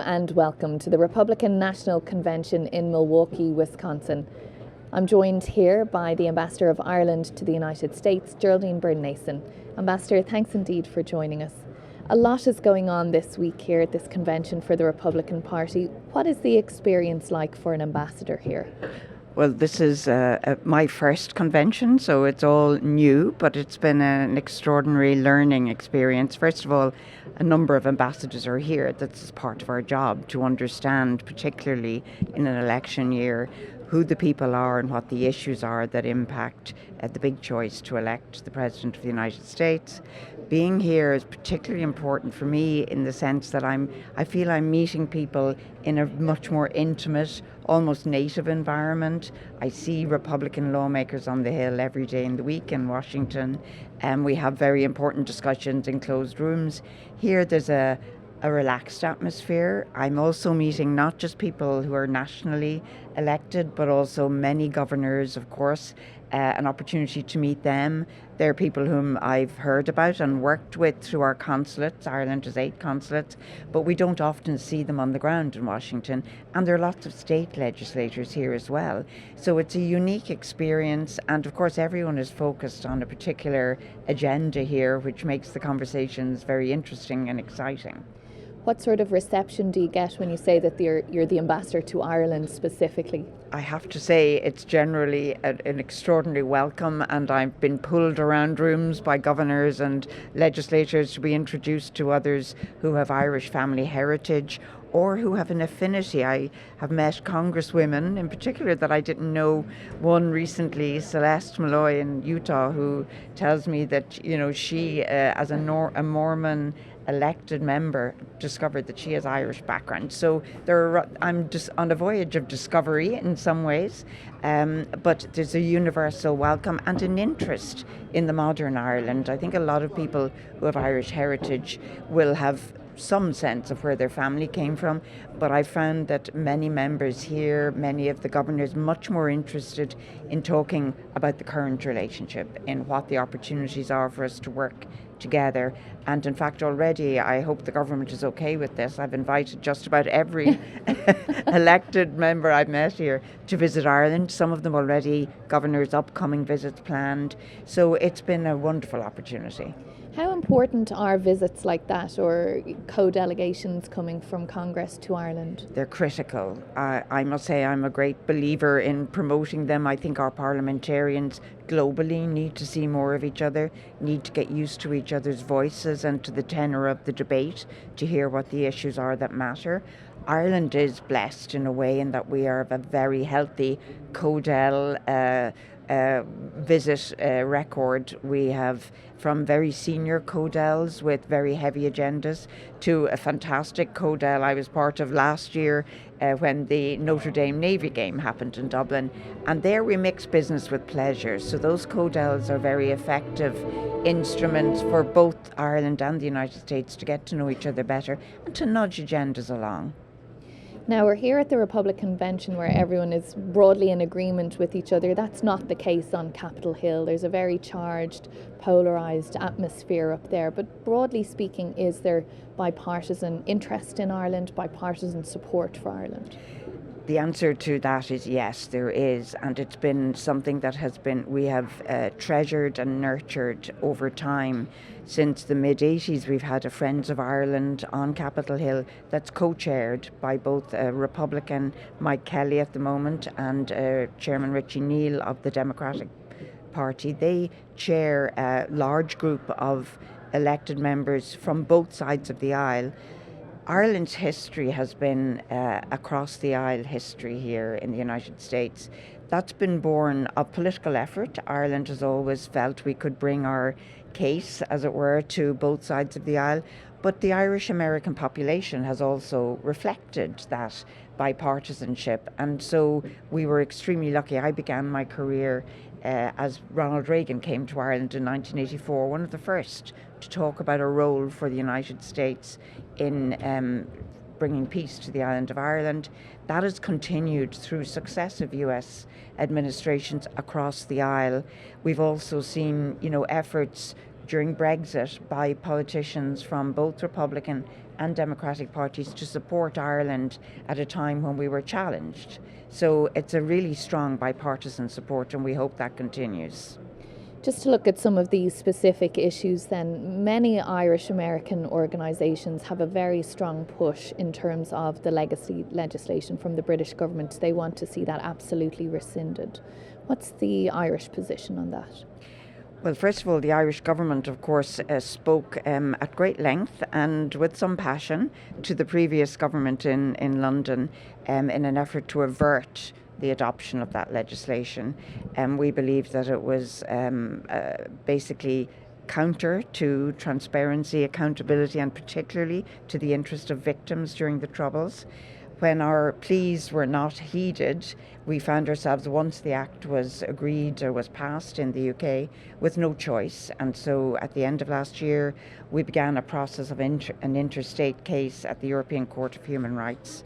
and welcome to the Republican National Convention in Milwaukee, Wisconsin. I'm joined here by the Ambassador of Ireland to the United States, Geraldine Byrne Nason. Ambassador, thanks indeed for joining us. A lot is going on this week here at this convention for the Republican Party. What is the experience like for an ambassador here? Well, this is my first convention, so it's all new, but it's been an extraordinary learning experience. First of all, a number of ambassadors are here. That's part of our job, to understand, particularly in an election year, who the people are and what the issues are that impact the big choice to elect the President of the United States. Being here is particularly important for me in the sense that I feel I'm meeting people in a much more intimate, almost native environment. I see Republican lawmakers on the Hill every day in the week in Washington, and we have very important discussions in closed rooms. Here there's a relaxed atmosphere. I'm also meeting not just people who are nationally elected, but also many governors, of course, an opportunity to meet them. They're people whom I've heard about and worked with through our consulates. Ireland has 8 consulates, but we don't often see them on the ground in Washington. And there are lots of state legislators here as well. So it's a unique experience. And of course, everyone is focused on a particular agenda here, which makes the conversations very interesting and exciting. What sort of reception do you get when you say that you're the ambassador to Ireland specifically? I have to say it's generally an extraordinary welcome, and I've been pulled around rooms by governors and legislators to be introduced to others who have Irish family heritage or who have an affinity. I have met congresswomen in particular that I didn't know. One recently, Celeste Malloy in Utah, who tells me that she as a Mormon elected member discovered that she has Irish background. So I'm just on a voyage of discovery in some ways, but there's a universal welcome and an interest in the modern Ireland. I think a lot of people who have Irish heritage will have some sense of where their family came from, but I found that many members here, many of the governors, much more interested in talking about the current relationship, in what the opportunities are for us to work together. And in fact, already, I hope the government is okay with this, I've invited just about every elected member I've met here to visit Ireland. Some of them already, governors' upcoming visits planned. So it's been a wonderful opportunity. How important are visits like that, or co-delegations coming from Congress to Ireland? They're critical. I must say I'm a great believer in promoting them. I think our parliamentarians globally need to see more of each other, need to get used to each other's voices and to the tenor of the debate, to hear what the issues are that matter. Ireland is blessed in a way in that we are of a very healthy CODEL visit record. We have from very senior CODELs with very heavy agendas to a fantastic CODEL I was part of last year when the Notre Dame Navy game happened in Dublin. And there we mix business with pleasure. So those CODELs are very effective instruments for both Ireland and the United States to get to know each other better and to nudge agendas along. Now, we're here at the Republican Convention where everyone is broadly in agreement with each other. That's not the case on Capitol Hill. There's a very charged, polarised atmosphere up there. But broadly speaking, is there bipartisan interest in Ireland, bipartisan support for Ireland? The answer to that is yes, there is, and it's been something that we have treasured and nurtured over time. Since the mid-80s, we've had a Friends of Ireland on Capitol Hill that's co-chaired by both Republican Mike Kelly at the moment and Chairman Richie Neal of the Democratic Party. They chair a large group of elected members from both sides of the aisle. Ireland's history has been across the aisle history here in the United States. That's been born of political effort. Ireland has always felt we could bring our case, as it were, to both sides of the aisle. But the Irish American population has also reflected that bipartisanship. And so we were extremely lucky. I began my career as Ronald Reagan came to Ireland in 1984, one of the first to talk about a role for the United States in bringing peace to the island of Ireland. That has continued through successive US administrations across the aisle. We've also seen, efforts during Brexit by politicians from both Republican and Democratic parties to support Ireland at a time when we were challenged. So it's a really strong bipartisan support, and we hope that continues. Just to look at some of these specific issues then, many Irish American organisations have a very strong push in terms of the legacy legislation from the British government. They want to see that absolutely rescinded. What's the Irish position on that? Well, first of all, the Irish government, of course, spoke at great length and with some passion to the previous government in London in an effort to avert the adoption of that legislation. We believe that it was basically counter to transparency, accountability, and particularly to the interest of victims during the Troubles. When our pleas were not heeded, we found ourselves, once the Act was agreed or was passed in the UK, with no choice. And so at the end of last year, we began a process of an interstate case at the European Court of Human Rights.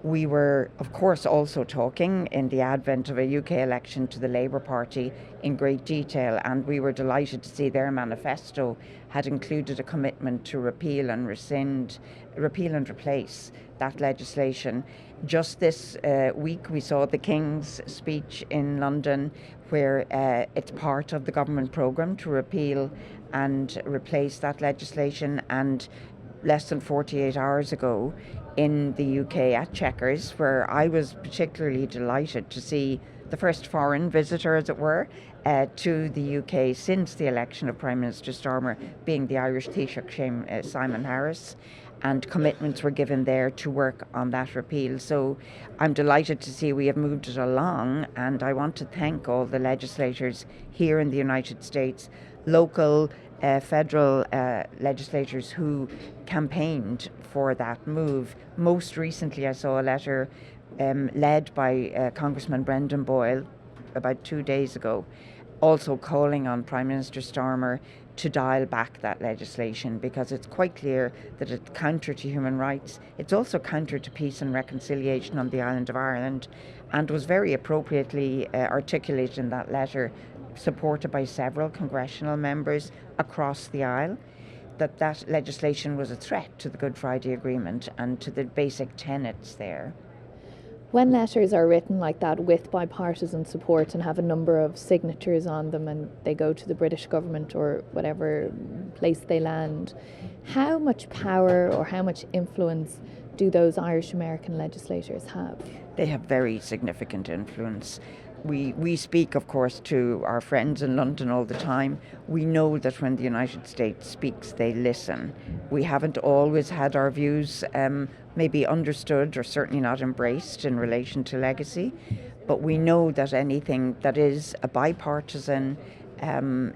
We were, of course, also talking in the advent of a UK election to the Labour Party in great detail, and we were delighted to see their manifesto had included a commitment to repeal and replace that legislation. Just this week we saw the King's speech in London, where it's part of the government programme to repeal and replace that legislation, and less than 48 hours ago in the UK at Chequers, where I was particularly delighted to see the first foreign visitor, as it were, to the UK since the election of Prime Minister Starmer, being the Irish Taoiseach Simon Harris, and commitments were given there to work on that repeal. So I'm delighted to see we have moved it along, and I want to thank all the legislators here in the United States, local, federal legislators who campaigned for that move. Most recently, I saw a letter led by Congressman Brendan Boyle about 2 days ago, also calling on Prime Minister Starmer to dial back that legislation, because it's quite clear that it's counter to human rights. It's also counter to peace and reconciliation on the island of Ireland, and was very appropriately articulated in that letter, supported by several congressional members across the aisle, that legislation was a threat to the Good Friday Agreement and to the basic tenets there. When letters are written like that with bipartisan support and have a number of signatures on them, and they go to the British government or whatever place they land, how much power or how much influence do those Irish American legislators have? They have very significant influence. We speak, of course, to our friends in London all the time. We know that when the United States speaks, they listen. We haven't always had our views maybe understood or certainly not embraced in relation to legacy, but we know that anything that is a bipartisan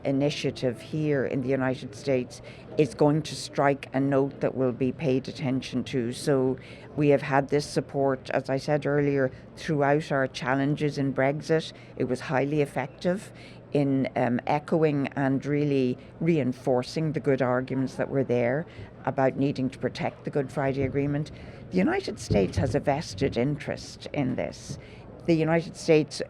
initiative here in the United States is going to strike a note that will be paid attention to. So we have had this support, as I said earlier, throughout our challenges in Brexit. It was highly effective in echoing and really reinforcing the good arguments that were there about needing to protect the Good Friday Agreement. The United States has a vested interest in this. The United States,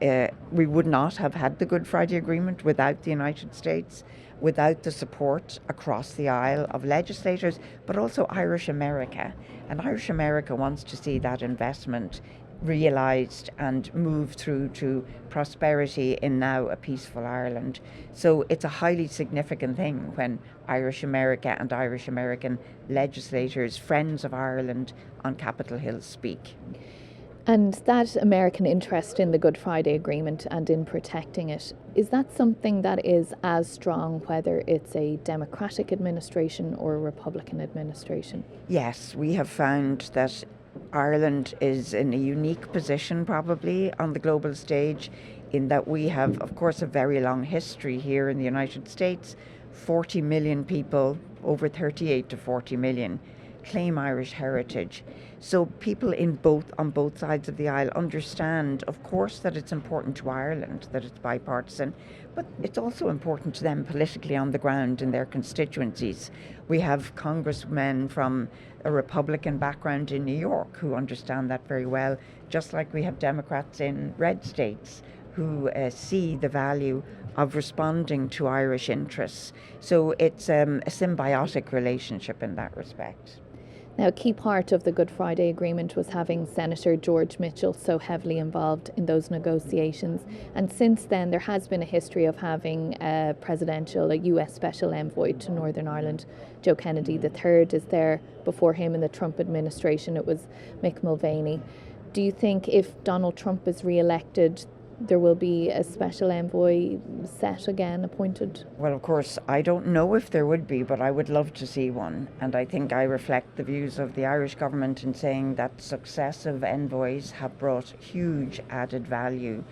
we would not have had the Good Friday Agreement without the United States, without the support across the aisle of legislators, but also Irish America. And Irish America wants to see that investment realised and move through to prosperity in now a peaceful Ireland. So it's a highly significant thing when Irish America and Irish American legislators, friends of Ireland on Capitol Hill, speak. And that American interest in the Good Friday Agreement and in protecting it, is that something that is as strong whether it's a Democratic administration or a Republican administration? Yes, we have found that Ireland is in a unique position probably on the global stage, in that we have, of course, a very long history here in the United States. 40 million people, over 38 to 40 million, claim Irish heritage. So people on both sides of the aisle understand, of course, that it's important to Ireland, that it's bipartisan, but it's also important to them politically on the ground in their constituencies. We have congressmen from a Republican background in New York who understand that very well, just like we have Democrats in red states who see the value of responding to Irish interests. So it's a symbiotic relationship in that respect. Now, a key part of the Good Friday Agreement was having Senator George Mitchell so heavily involved in those negotiations. And since then, there has been a history of having a US Special Envoy to Northern Ireland. Joe Kennedy III is there. Before him in the Trump administration, it was Mick Mulvaney. Do you think if Donald Trump is re-elected, there will be a special envoy set again, appointed? Well, of course, I don't know if there would be, but I would love to see one. And I think I reflect the views of the Irish government in saying that successive envoys have brought huge added value,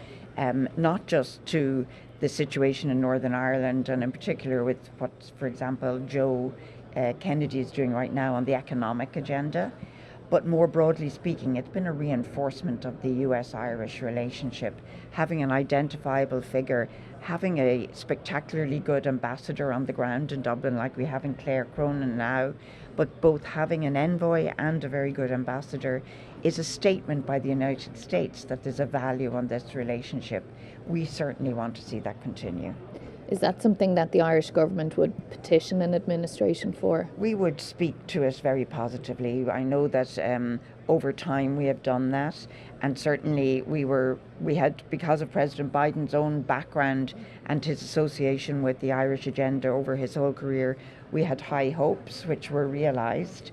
not just to the situation in Northern Ireland, and in particular with what, for example, Joe Kennedy is doing right now on the economic agenda. But more broadly speaking, it's been a reinforcement of the US-Irish relationship, having an identifiable figure, having a spectacularly good ambassador on the ground in Dublin like we have in Claire Cronin now, but both having an envoy and a very good ambassador is a statement by the United States that there's a value on this relationship. We certainly want to see that continue. Is that something that the Irish government would petition an administration for? We would speak to it very positively. I know that over time we have done that, and certainly we had, because of President Biden's own background and his association with the Irish agenda over his whole career, we had high hopes which were realised.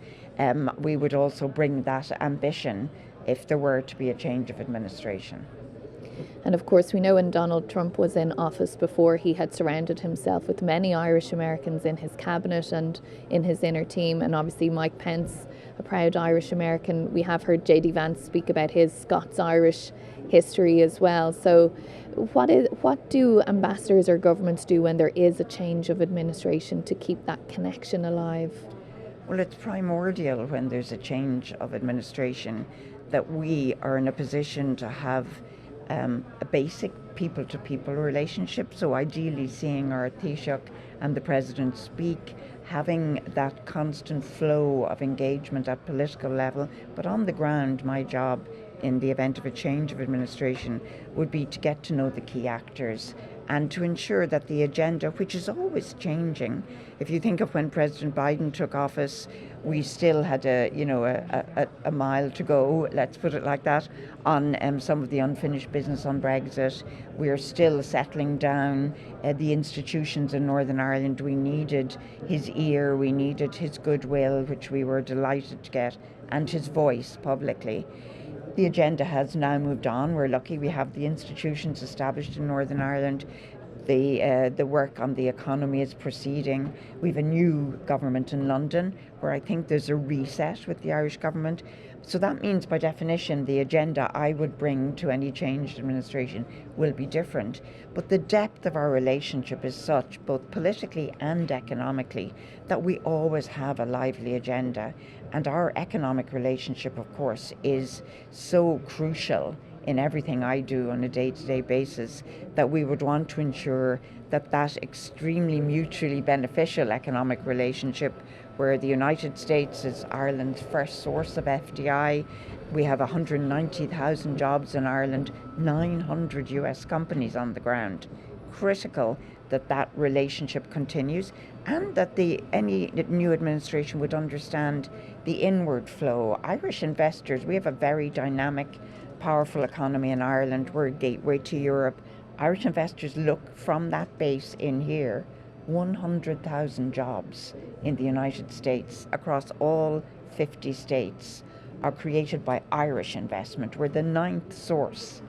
We would also bring that ambition if there were to be a change of administration. And of course, we know when Donald Trump was in office before, he had surrounded himself with many Irish Americans in his cabinet and in his inner team. And obviously Mike Pence, a proud Irish American. We have heard J.D. Vance speak about his Scots-Irish history as well. So what do ambassadors or governments do when there is a change of administration to keep that connection alive? Well, it's primordial when there's a change of administration that we are in a position to have a basic people-to-people relationship. So ideally seeing our Taoiseach and the President speak, having that constant flow of engagement at political level. But on the ground, my job in the event of a change of administration would be to get to know the key actors and to ensure that the agenda, which is always changing, if you think of when President Biden took office, we still had a mile to go, let's put it like that, on some of the unfinished business on Brexit. We're still settling down the institutions in Northern Ireland. We needed his ear, we needed his goodwill, which we were delighted to get, and his voice publicly. The agenda has now moved on. We're lucky we have the institutions established in Northern Ireland. The work on the economy is proceeding. We have a new government in London where I think there's a reset with the Irish government. So that means by definition the agenda I would bring to any changed administration will be different. But the depth of our relationship is such, both politically and economically, that we always have a lively agenda. And our economic relationship, of course, is so crucial in everything I do on a day-to-day basis that we would want to ensure that that extremely mutually beneficial economic relationship, where the United States is Ireland's first source of FDI, we have 190,000 jobs in Ireland, 900 US companies on the ground. Critical that that relationship continues, and that any new administration would understand the inward flow. Irish investors, we have a very dynamic, powerful economy in Ireland. We're a gateway to Europe. Irish investors look from that base in here. 100,000 jobs in the United States across all 50 states are created by Irish investment. We're the 9th source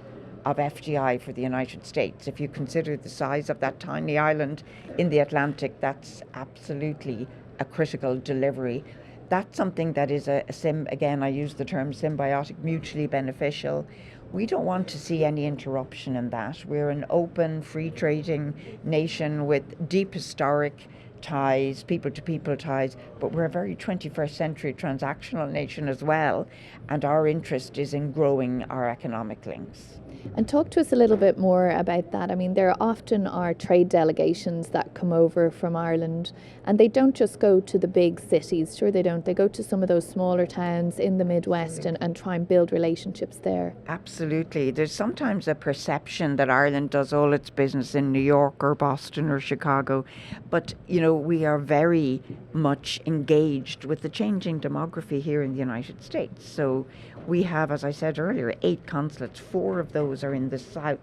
of FDI for the United States. If you consider the size of that tiny island in the Atlantic, that's absolutely a critical delivery. That's something that is again, I use the term symbiotic, mutually beneficial. We don't want to see any interruption in that. We're an open, free trading nation with deep historic ties, people-to-people ties, but we're a very 21st century transactional nation as well, and our interest is in growing our economic links. And talk to us a little bit more about that. I mean, there often are trade delegations that come over from Ireland, and they don't just go to the big cities. Sure, they don't. They go to some of those smaller towns in the Midwest and try and build relationships there. Absolutely. There's sometimes a perception that Ireland does all its business in New York or Boston or Chicago, but, we are very much engaged with the changing demography here in the United States. So we have, as I said earlier, 8 consulates. 4 of those are in the south.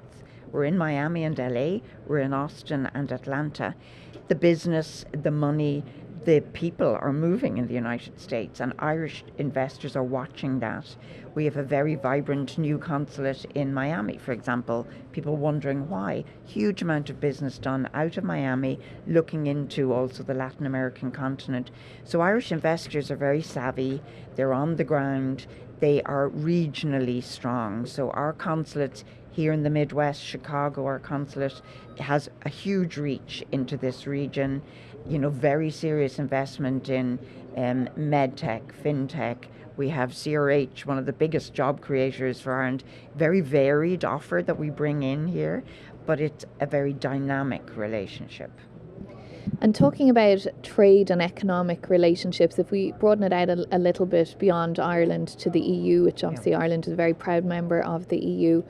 We're in Miami and LA, we're in Austin and Atlanta. The business, the money, the people are moving in the United States, and Irish investors are watching that. We have a very vibrant new consulate in Miami, for example. People wondering why. Huge amount of business done out of Miami, looking into also the Latin American continent. So Irish investors are very savvy. They're on the ground. They are regionally strong. So our consulates here in the Midwest, Chicago, our consulate has a huge reach into this region. Very serious investment in medtech, fintech. We have CRH, one of the biggest job creators for Ireland. Very varied offer that we bring in here, but it's a very dynamic relationship. And talking about trade and economic relationships, if we broaden it out a little bit beyond Ireland to the EU, which obviously Ireland is a very proud member of the EU,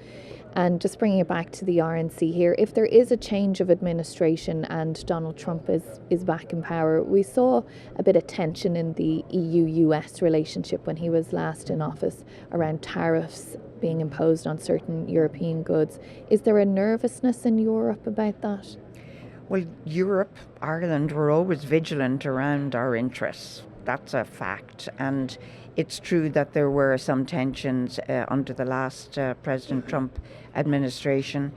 and just bringing it back to the RNC here, if there is a change of administration and Donald Trump is back in power, we saw a bit of tension in the EU-US relationship when he was last in office around tariffs being imposed on certain European goods. Is there a nervousness in Europe about that? Well, Europe, Ireland, we're always vigilant around our interests. That's a fact. And it's true that there were some tensions under the last President Trump administration.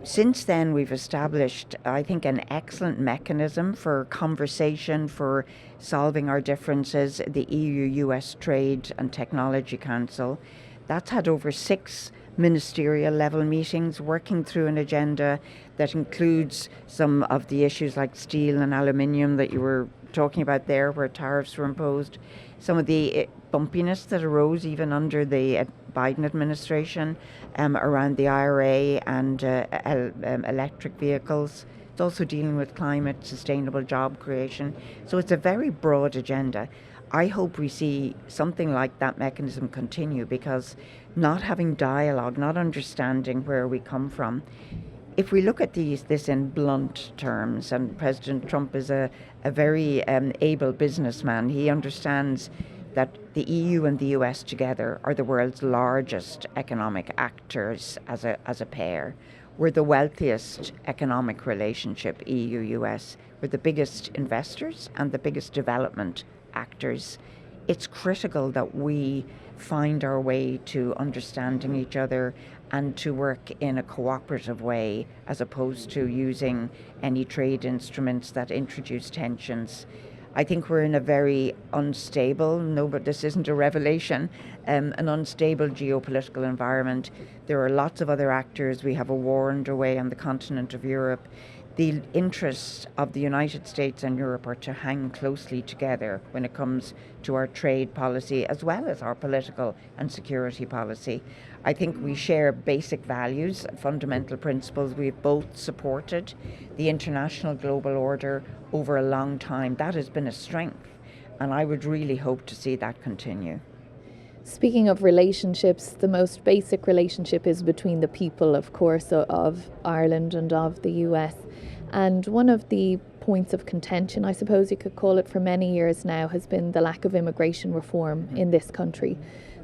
Since then, we've established, I think, an excellent mechanism for conversation, for solving our differences, the EU-US Trade and Technology Council. That's had over 6 ministerial level meetings working through an agenda that includes some of the issues like steel and aluminium that you were talking about there, where tariffs were imposed, some of the bumpiness that arose even under the Biden administration around the IRA and electric vehicles. It's also dealing with climate, sustainable job creation. So it's a very broad agenda. I hope we see something like that mechanism continue, because not having dialogue, not understanding where we come from. If we look at this in blunt terms, and President Trump is a very able businessman, he understands that the EU and the US together are the world's largest economic actors as a pair. We're the wealthiest economic relationship, EU-US. We're the biggest investors and the biggest development actors. It's critical that we find our way to understanding each other and to work in a cooperative way, as opposed to using any trade instruments that introduce tensions. I think we're in a very unstable, but this isn't a revelation, an unstable geopolitical environment. There are lots of other actors. We have a war underway on the continent of Europe. The interests of the United States and Europe are to hang closely together when it comes to our trade policy, as well as our political and security policy. I think we share basic values, fundamental principles. We've both supported the international global order over a long time. That has been a strength, and I would really hope to see that continue. Speaking of relationships, the most basic relationship is between the people, of course, of Ireland and of the US. And one of the points of contention, I suppose you could call it, for many years now has been the lack of immigration reform in this country.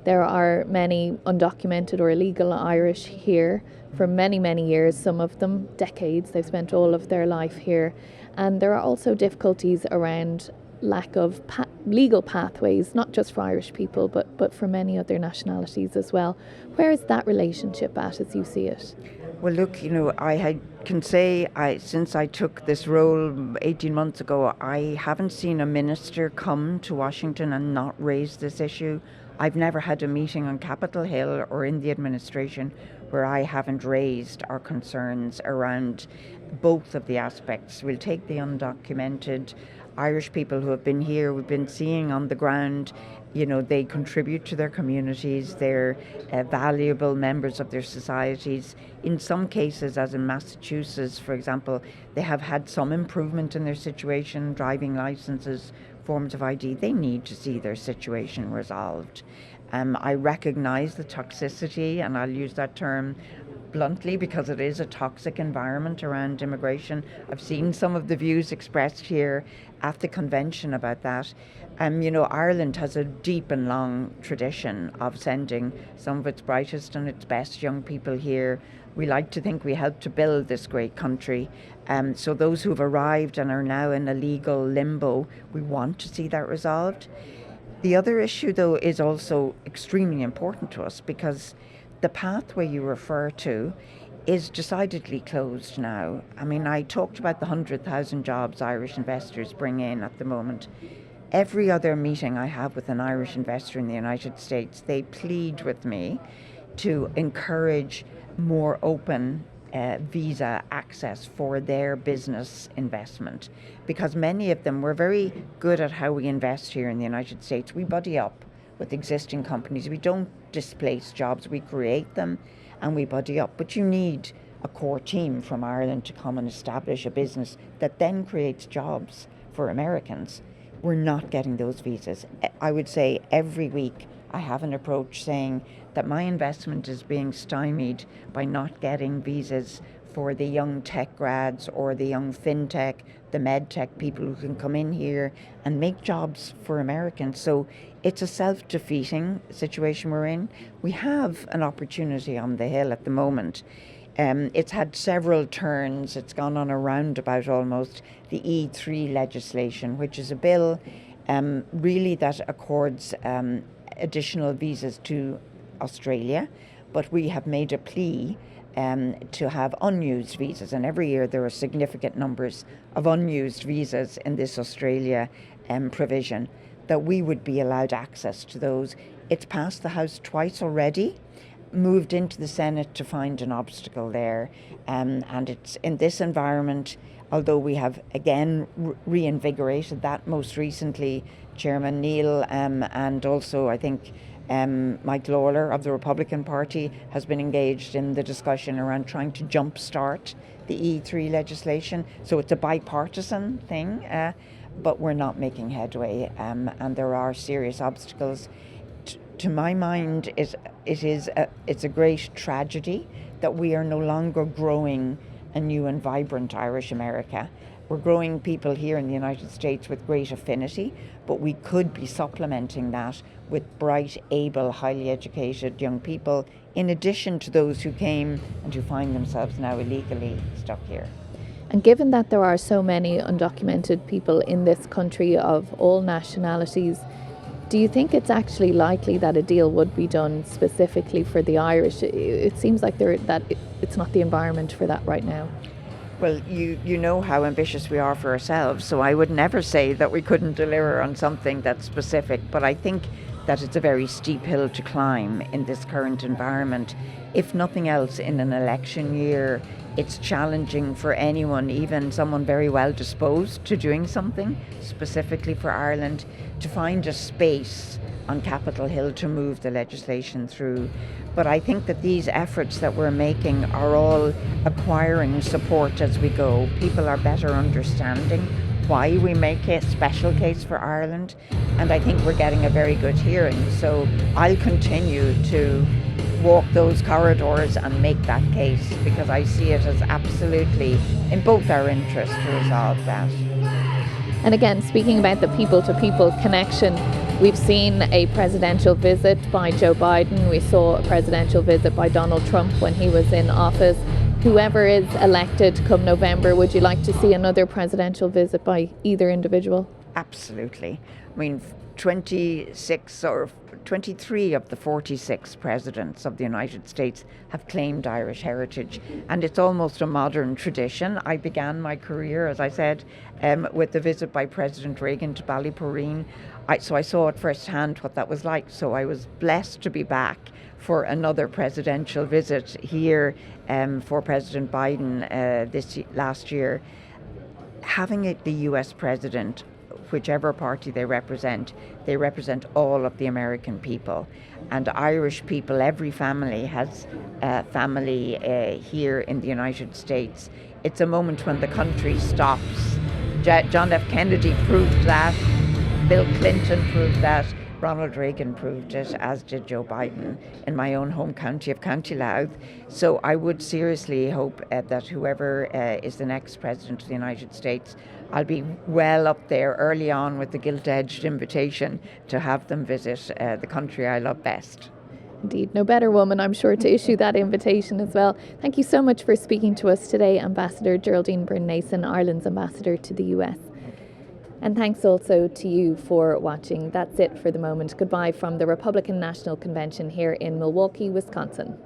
There are many undocumented or illegal Irish here for many, many years, some of them decades. They've spent all of their life here. And there are also difficulties around lack of legal pathways, not just for Irish people, but for many other nationalities as well. Where is that relationship at, as you see it? Well, look, can say since I took this role 18 months ago, I haven't seen a minister come to Washington and not raise this issue. I've never had a meeting on Capitol Hill or in the administration where I haven't raised our concerns around both of the aspects. We'll take the undocumented Irish people who have been here, we've been seeing on the ground, they contribute to their communities, they're valuable members of their societies. In some cases, as in Massachusetts, for example, they have had some improvement in their situation, driving licenses, forms of ID. They need to see their situation resolved. I recognise the toxicity, and I'll use that term bluntly because it is a toxic environment around immigration. I've seen some of the views expressed here at the convention about that. Ireland has a deep and long tradition of sending some of its brightest and its best young people here. We like to think we helped to build this great country. So those who've arrived and are now in a legal limbo, we want to see that resolved. The other issue, though, is also extremely important to us because the pathway you refer to is decidedly closed now. I talked about the 100,000 jobs Irish investors bring in at the moment. Every other meeting I have with an Irish investor in the United States, they plead with me to encourage more open visa access for their business investment, because many of them, we're very good at how we invest here in the United States. We buddy up with existing companies. We don't displace jobs, we create them and we buddy up. But you need a core team from Ireland to come and establish a business that then creates jobs for Americans. We're not getting those visas. I would say every week I have an approach saying that my investment is being stymied by not getting visas for the young tech grads or the young fintech, the med tech people who can come in here and make jobs for Americans. So it's a self-defeating situation we're in. We have an opportunity on the Hill at the moment. It's had several turns. It's gone on a roundabout almost. The E3 legislation, which is a bill really that accords additional visas to Australia, but we have made a plea to have unused visas, and every year there are significant numbers of unused visas in this Australia provision, that we would be allowed access to those. It's passed the House twice already, moved into the Senate to find an obstacle there, and it's in this environment, although we have again reinvigorated that most recently, Chairman Neil and also I think Mike Lawler of the Republican Party has been engaged in the discussion around trying to jumpstart the E3 legislation. So it's a bipartisan thing, but we're not making headway, and there are serious obstacles. To my mind, it's a great tragedy that we are no longer growing a new and vibrant Irish America. We're growing people here in the United States with great affinity, but we could be supplementing that with bright, able, highly educated young people, in addition to those who came and who find themselves now illegally stuck here. And given that there are so many undocumented people in this country of all nationalities, do you think it's actually likely that a deal would be done specifically for the Irish? It seems like it's not the environment for that right now. Well, you know how ambitious we are for ourselves, so I would never say that we couldn't deliver on something that's specific, but I think that it's a very steep hill to climb in this current environment. If nothing else, in an election year, it's challenging for anyone, even someone very well disposed to doing something specifically for Ireland, to find a space on Capitol Hill to move the legislation through. But I think that these efforts that we're making are all acquiring support as we go. People are better understanding why we make a special case for Ireland, and I think we're getting a very good hearing. So I'll continue to walk those corridors and make that case, because I see it as absolutely in both our interests to resolve that. And again, speaking about the people-to-people connection, we've seen a presidential visit by Joe Biden. We saw a presidential visit by Donald Trump when he was in office. Whoever is elected come November, would you like to see another presidential visit by either individual? Absolutely. I mean, 26 or 23 of the 46 presidents of the United States have claimed Irish heritage, and it's almost a modern tradition. I began my career, as I said, with the visit by President Reagan to Ballyporeen. So I saw at first hand what that was like. So I was blessed to be back for another presidential visit here for President Biden last year. Having the US president, whichever party they represent all of the American people. And Irish people, every family has a family here in the United States. It's a moment when the country stops. John F. Kennedy proved that, Bill Clinton proved that, Ronald Reagan proved it, as did Joe Biden in my own home county of County Louth. So I would seriously hope that whoever is the next president of the United States, I'll be well up there early on with the gilt-edged invitation to have them visit the country I love best. Indeed, no better woman, I'm sure, to issue that invitation as well. Thank you so much for speaking to us today, Ambassador Geraldine Byrne Nason, Ireland's ambassador to the US. And thanks also to you for watching. That's it for the moment. Goodbye from the Republican National Convention here in Milwaukee, Wisconsin.